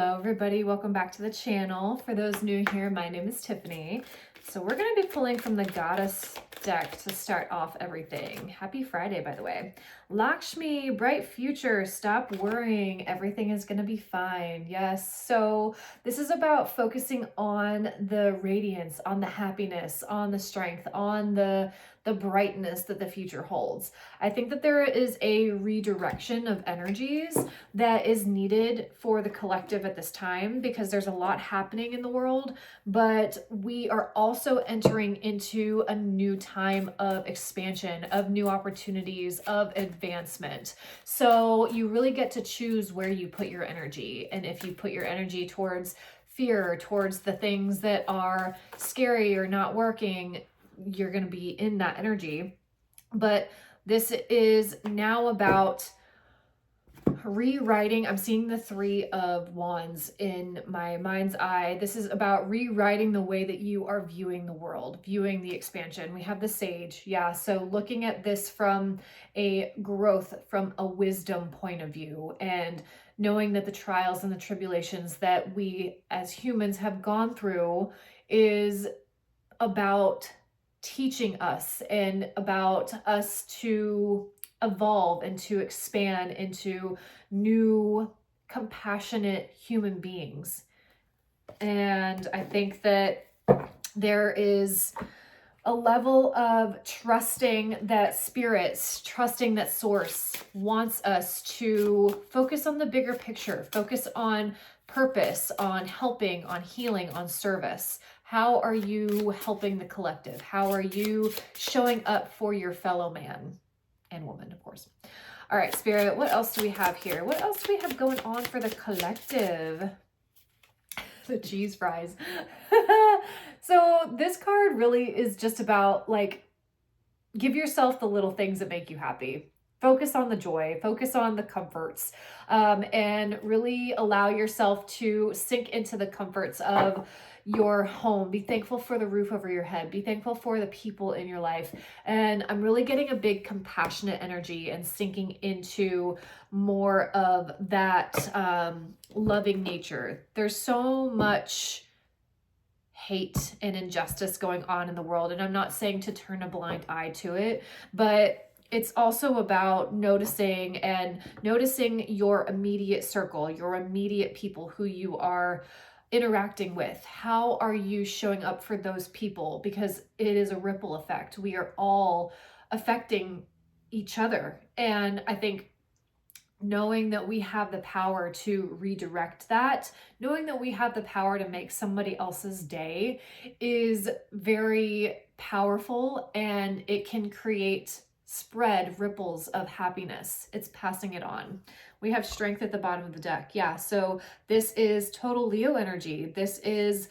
Hello everybody, welcome back to the channel. For those new here, my name is Tiffany. So we're going to be pulling from the Goddess deck to start off everything. Happy Friday, by the way. Lakshmi, bright future, stop worrying, everything is going to be fine. Yes, so this is about focusing on the radiance, on the happiness, on the strength, on the brightness that the future holds. I think that there is a redirection of energies that is needed for the collective at this time because there's a lot happening in the world, but we are also entering into a new time of expansion, of new opportunities, of advancement. So you really get to choose where you put your energy. And if you put your energy towards fear, towards the things that are scary or not working, you're going to be in that energy. But this is now about rewriting. I'm seeing the Three of Wands in my mind's eye. This is about rewriting the way that you are viewing the world, viewing the expansion. We have the Sage. Yeah. So looking at this from a growth, from a wisdom point of view, and knowing that the trials and the tribulations that we as humans have gone through is about teaching us and about us to evolve and to expand into new compassionate human beings. And I think that there is a level of trusting that spirits, trusting that source wants us to focus on the bigger picture, focus on purpose, on helping, on healing, on service. How are you helping the collective? How are you showing up for your fellow man and woman, of course? All right, Spirit, what else do we have here? What else do we have going on for the collective? The cheese fries. So this card really is just about, like, give yourself the little things that make you happy. Focus on the joy, focus on the comforts, and really allow yourself to sink into the comforts of your home. Be thankful for the roof over your head. Be thankful for the people in your life. And I'm really getting a big compassionate energy and sinking into more of that loving nature. There's so much hate and injustice going on in the world. And I'm not saying to turn a blind eye to it, but it's also about noticing your immediate circle, your immediate people who you are interacting with. How are you showing up for those people? Because it is a ripple effect. We are all affecting each other. And I think knowing that we have the power to redirect that, knowing that we have the power to make somebody else's day is very powerful, and it can spread ripples of happiness. It's passing it on. We have Strength at the bottom of the deck. Yeah, so this is total Leo energy. This is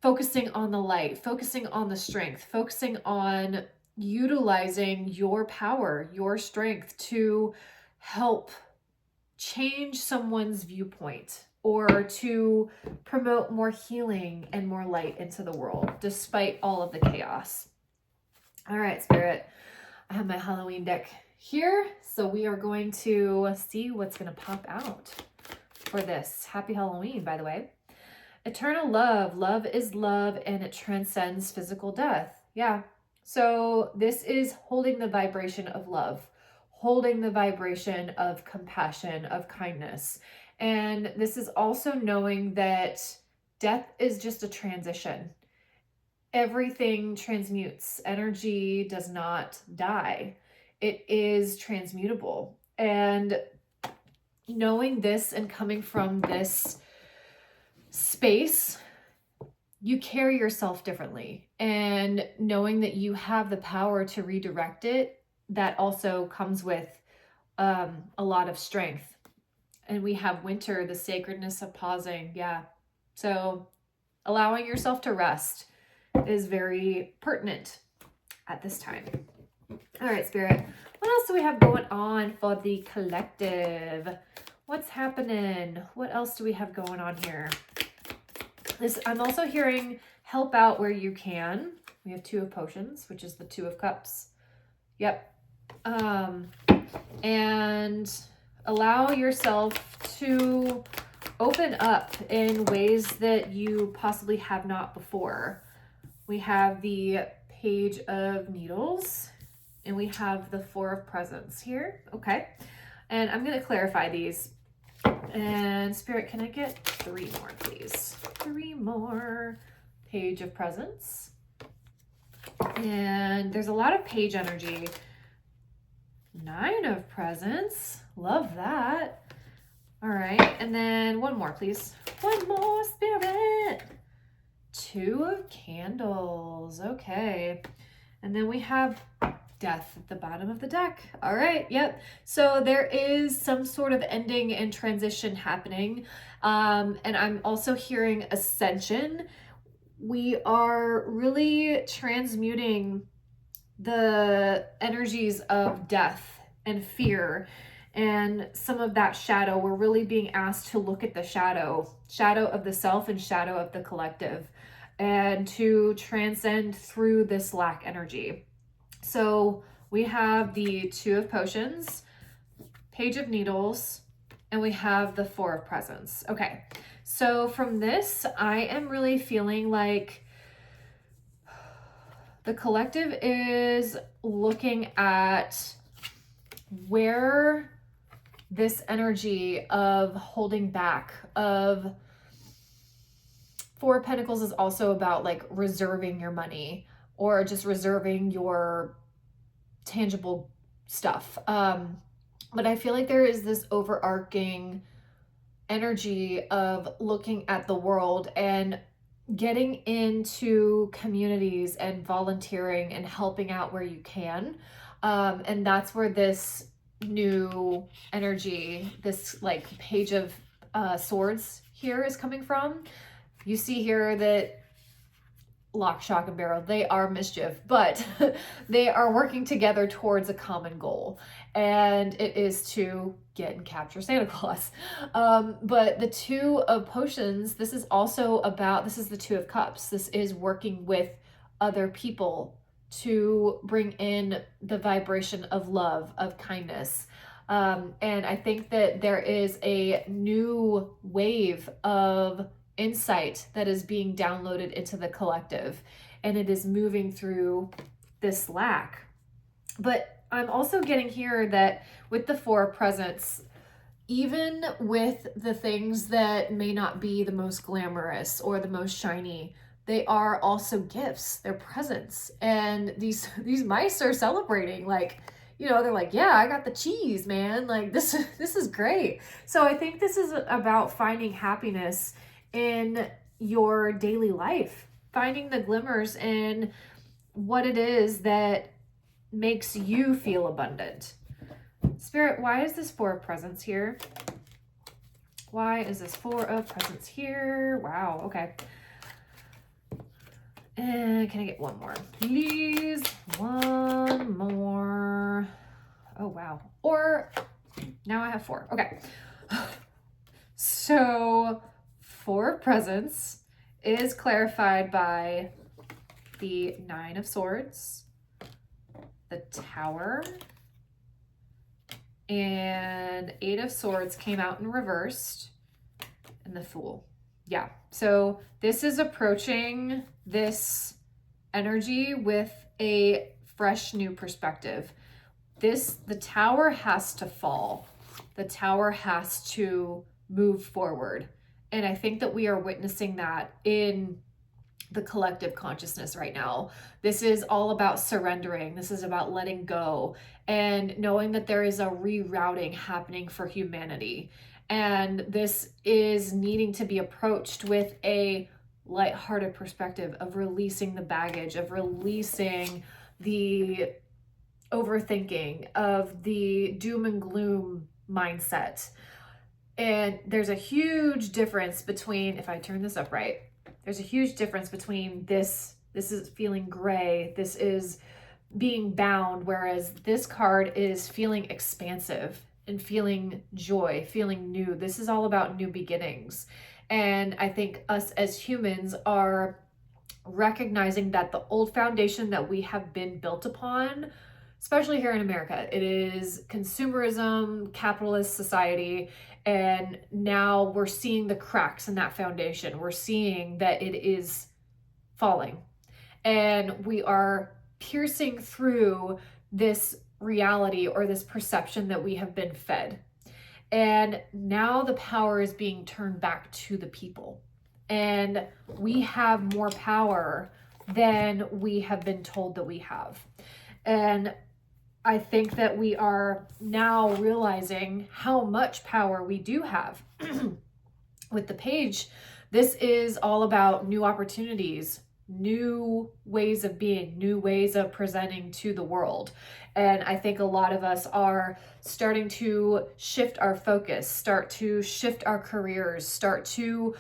focusing on the light, focusing on the strength, focusing on utilizing your power, your strength to help change someone's viewpoint or to promote more healing and more light into the world despite all of the chaos. All right, Spirit. I have my Halloween deck here, so we are going to see what's going to pop out for this. Happy Halloween, by the way. Eternal love. Love is love, and it transcends physical death. Yeah. So this is holding the vibration of love, holding the vibration of compassion, of kindness. And this is also knowing that death is just a transition. Everything transmutes. Energy does not die. It is transmutable. And knowing this and coming from this space, you carry yourself differently. And knowing that you have the power to redirect it, that also comes with a lot of strength. And we have Winter, the sacredness of pausing. Yeah. So allowing yourself to rest is very pertinent at this time. All right, Spirit, what else do we have going on for the collective? What's happening? What else do we have going on here? I'm also hearing help out where you can. We have Two of Potions, which is the Two of Cups. Yep. And allow yourself to open up in ways that you possibly have not before. We have the Page of Needles, and we have the Four of Presents here. Okay. And I'm going to clarify these. And Spirit, can I get 3 more, please? 3 more. Page of Presents. And there's a lot of page energy. 9 of Presents. Love that. All right. And then 1 more, please. 1 more, Spirit. 2 of Candles. Okay. And then we have Death at the bottom of the deck. All right. Yep. So there is some sort of ending and transition happening. And I'm also hearing Ascension. We are really transmuting the energies of death and fear and some of that shadow. We're really being asked to look at the shadow of the self and shadow of the collective, and to transcend through this lack energy. So we have the 2 of Potions, Page of Needles, and we have the 4 of Presents. Okay, so from this, I am really feeling like the collective is looking at where this energy of holding back, of 4 of Pentacles is also about like reserving your money or just reserving your tangible stuff. But I feel like there is this overarching energy of looking at the world and getting into communities and volunteering and helping out where you can. And that's where this new energy, this like Page of Swords here is coming from. You see here that lock, shock, and barrel, they are mischief, but they are working together towards a common goal. And it is to get and capture Santa Claus. But the 2 of Potions, this is also about, this is the 2 of Cups. This is working with other people to bring in the vibration of love, of kindness. And I think that there is a new wave of insight that is being downloaded into the collective, and it is moving through this lack. But I'm also getting here that with the 4 of Presents, even with the things that may not be the most glamorous or the most shiny, they are also gifts. They're presents. And these mice are celebrating, like, you know, they're like, yeah, I got the cheese, man. Like this is great. So I think this is about finding happiness in your daily life, finding the glimmers in what it is that makes you feel abundant. Spirit, why is this 4 of Presents here? Why is this 4 of Presents here? Wow, okay. And can I get 1 more? Please, 1 more. Oh, wow. Or now I have 4. Okay. So 4 of Presents is clarified by the 9 of Swords, the Tower, and 8 of Swords came out in reversed, and the Fool. Yeah, so this is approaching this energy with a fresh new perspective. The Tower has to fall. The Tower has to move forward. And I think that we are witnessing that in the collective consciousness right now. This is all about surrendering. This is about letting go and knowing that there is a rerouting happening for humanity. And this is needing to be approached with a lighthearted perspective of releasing the baggage, of releasing the overthinking, of the doom and gloom mindset. And there's a huge difference between, if I turn this up right, there's a huge difference between this is feeling gray, this is being bound, whereas this card is feeling expansive and feeling joy, feeling new. This is all about new beginnings. And I think us as humans are recognizing that the old foundation that we have been built upon especially here in America. It is consumerism, capitalist society, and now we're seeing the cracks in that foundation. We're seeing that it is falling, and we are piercing through this reality or this perception that we have been fed. And now the power is being turned back to the people. And we have more power than we have been told that we have. And I think that we are now realizing how much power we do have. With the page, this is all about new opportunities, new ways of being, new ways of presenting to the world. And I think a lot of us are starting to shift our focus, start to shift our careers, start to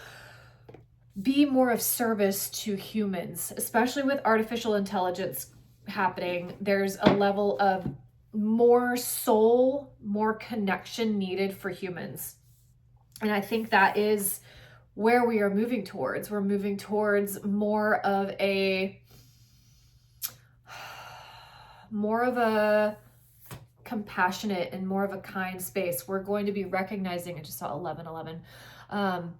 be more of service to humans, especially with artificial intelligence happening. There's a level of more soul, more connection needed for humans. And I think that is where we are moving towards. We're moving towards more of a compassionate and more of a kind space. We're going to be recognizing, I just saw 1111.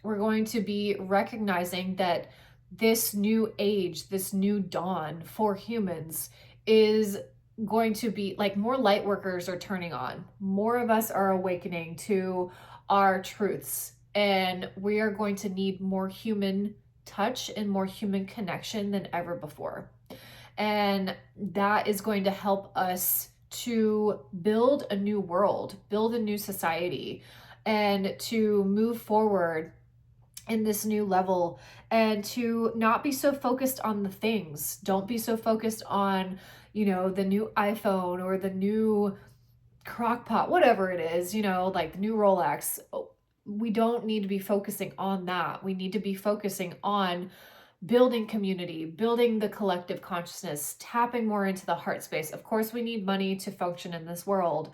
We're going to be recognizing that this new age, this new dawn for humans is going to be like more light workers are turning on. More of us are awakening to our truths, and we are going to need more human touch and more human connection than ever before. And that is going to help us to build a new world, build a new society, and to move forward in this new level, and to not be so focused on the things. Don't be so focused on, the new iPhone or the new crock pot, whatever it is, like the new Rolex. We don't need to be focusing on that. We need to be focusing on building community, building the collective consciousness, tapping more into the heart space. Of course, we need money to function in this world,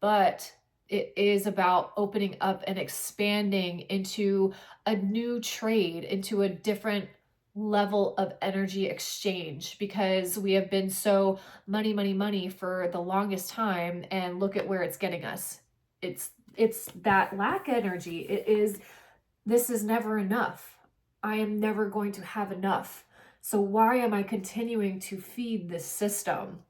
but it is about opening up and expanding into a new trade, into a different level of energy exchange, because we have been so money, money, money for the longest time, and look at where it's getting us. It's that lack energy. This is never enough. I am never going to have enough. So why am I continuing to feed this system?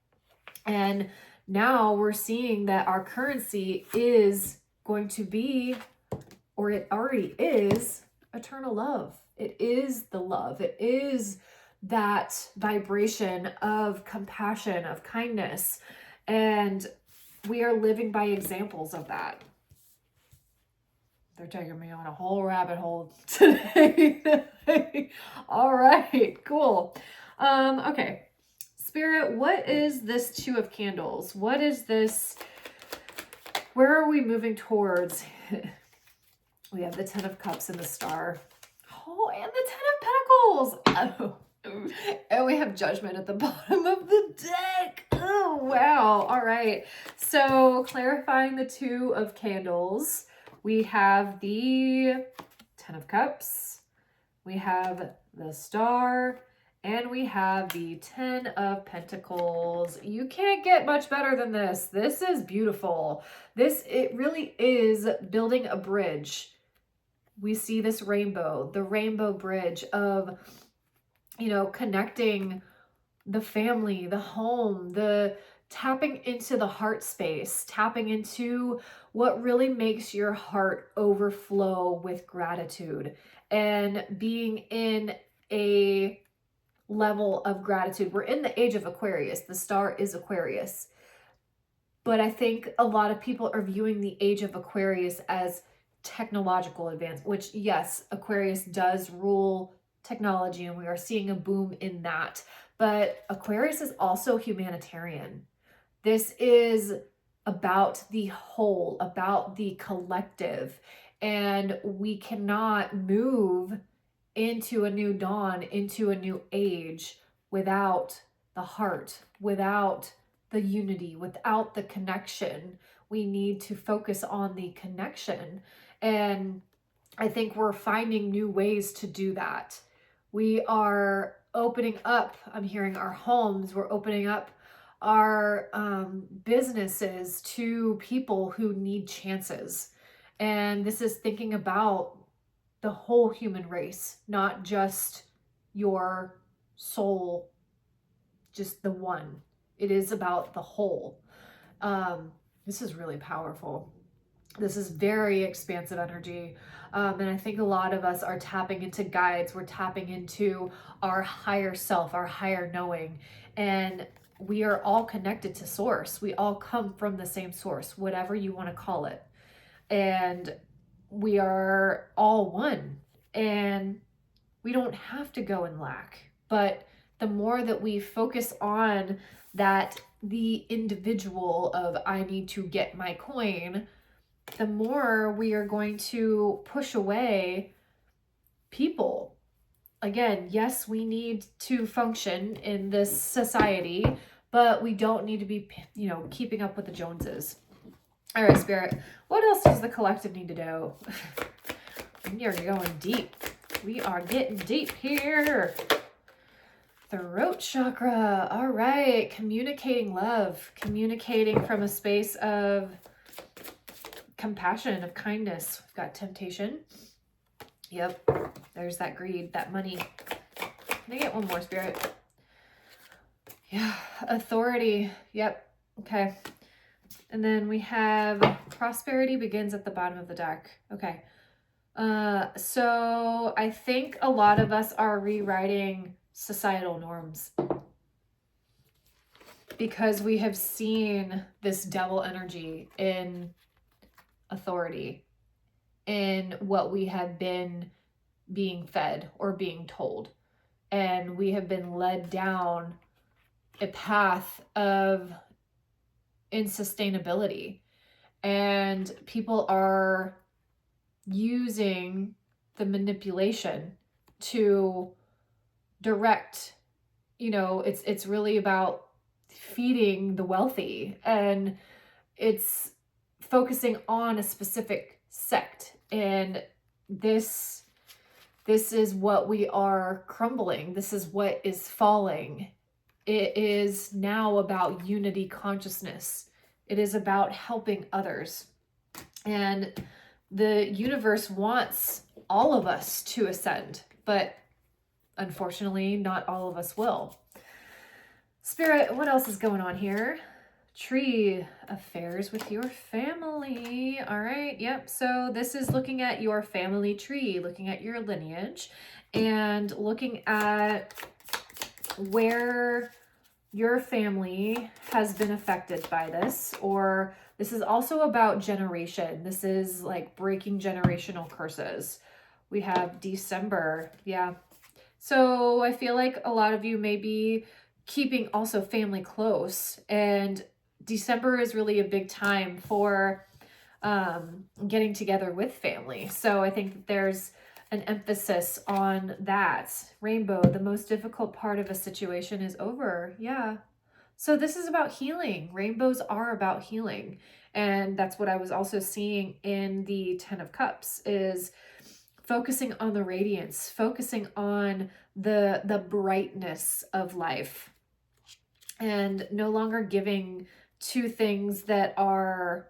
And now we're seeing that our currency is going to be, or it already is, eternal love. It is the love. It is that vibration of compassion, of kindness. And we are living by examples of that. They're taking me on a whole rabbit hole today. All right, cool. Okay. Spirit, what is this Two of Candles? What is this? Where are we moving towards? We have the Ten of Cups and the Star. Oh, and the Ten of Pentacles. Oh. And we have Judgment at the bottom of the deck. Oh, wow. All right. So clarifying the Two of Candles, we have the Ten of Cups. We have the Star. And we have the Ten of Pentacles. You can't get much better than this. This is beautiful. It really is building a bridge. We see this rainbow, the rainbow bridge of, connecting the family, the home, the tapping into the heart space, tapping into what really makes your heart overflow with gratitude, and being in a level of gratitude. We're in the age of Aquarius. The Star is Aquarius. But I think a lot of people are viewing the age of Aquarius as technological advance, which, yes, Aquarius does rule technology, and we are seeing a boom in that. But Aquarius is also humanitarian. This is about the whole, about the collective. And we cannot move into a new dawn, into a new age, without the heart, without the unity, without the connection. We need to focus on the connection. And I think we're finding new ways to do that. We are opening up, I'm hearing our homes, we're opening up our businesses to people who need chances. And this is thinking about the whole human race, not just your soul, just the one. It is about the whole. This is really powerful. This is very expansive energy. And I think a lot of us are tapping into guides. We're tapping into our higher self, our higher knowing. And we are all connected to source. We all come from the same source, whatever you want to call it. And we are all one. And we don't have to go in lack. But the more that we focus on that, the individual of I need to get my coin, the more we are going to push away people. Again, yes, we need to function in this society, but we don't need to be, keeping up with the Joneses. All right, Spirit, what else does the collective need to know? We are going deep. We are getting deep here. Throat chakra. All right. Communicating love. Communicating from a space of compassion, of kindness. We've got temptation. Yep. There's that greed, that money. Can I get one more, Spirit? Yeah. Authority. Yep. Okay. And then we have prosperity begins at the bottom of the deck. Okay. So I think a lot of us are rewriting societal norms because we have seen this devil energy in authority, in what we have been being fed or being told. And we have been led down a path of insustainability. And people are using the manipulation to direct, it's really about feeding the wealthy, and it's focusing on a specific sect. And this is what we are crumbling. This is what is falling. It is now about unity consciousness. It is about helping others. And the universe wants all of us to ascend, but unfortunately, not all of us will. Spirit, what else is going on here? Tree, affairs with your family. All right, yep. So this is looking at your family tree, looking at your lineage, and looking at where your family has been affected by this, or this is also about generation. This is like breaking generational curses. We have December. Yeah. So I feel like a lot of you may be keeping also family close, and December is really a big time for getting together with family. So I think that there's an emphasis on that. Rainbow, the most difficult part of a situation is over. Yeah. So this is about healing. Rainbows are about healing. And that's what I was also seeing in the 10 of Cups, is focusing on the radiance, focusing on the brightness of life, and no longer giving to things that are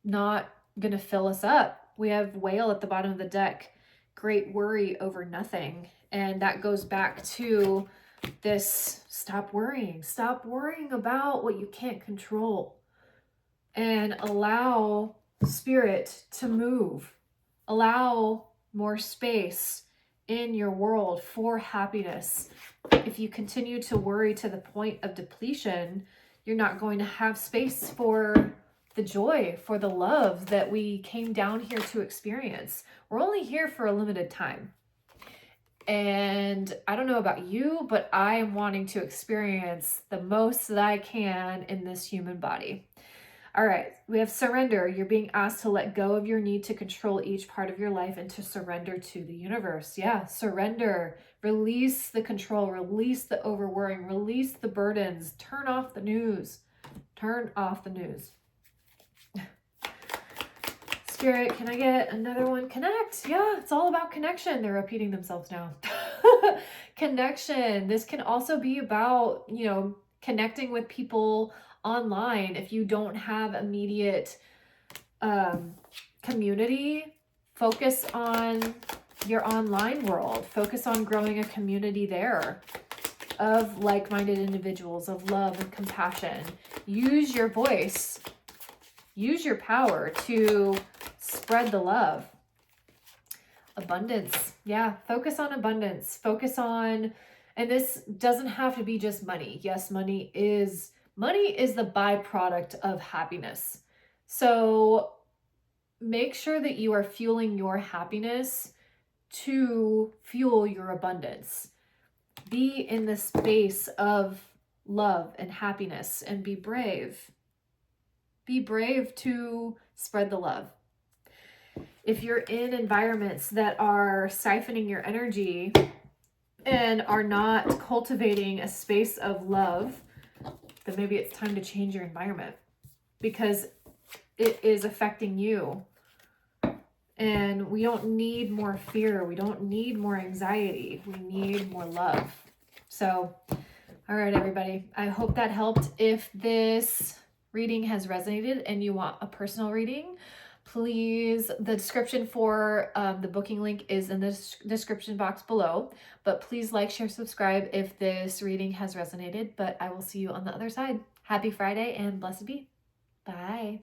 not going to fill us up. We have Whale at the bottom of the deck, great worry over nothing. And that goes back to this, stop worrying about what you can't control, and allow spirit to move. Allow more space in your world for happiness. If you continue to worry to the point of depletion, you're not going to have space for the joy, for the love that we came down here to experience. We're only here for a limited time. And I don't know about you, but I am wanting to experience the most that I can in this human body. All right, we have surrender. You're being asked to let go of your need to control each part of your life and to surrender to the universe. Yeah, surrender. Release the control, release the overworrying, release the burdens. Turn off the news. Turn off the news. Spirit, can I get another one? Connect. Yeah, it's all about connection. They're repeating themselves now. Connection. This can also be about, connecting with people online. If you don't have immediate community, focus on your online world. Focus on growing a community there of like-minded individuals, of love and compassion. Use your voice. Use your power to spread the love. Abundance. Yeah, focus on abundance. Focus on, and this doesn't have to be just money. Yes, money is the byproduct of happiness. So make sure that you are fueling your happiness to fuel your abundance. Be in the space of love and happiness and be brave. Be brave to spread the love. If you're in environments that are siphoning your energy and are not cultivating a space of love, then maybe it's time to change your environment because it is affecting you. And we don't need more fear. We don't need more anxiety. We need more love. So, all right, everybody. I hope that helped. If this reading has resonated and you want a personal reading, please, the description for the booking link is in the description box below. But please like, share, subscribe if this reading has resonated. But I will see you on the other side. Happy Friday and blessed be. Bye.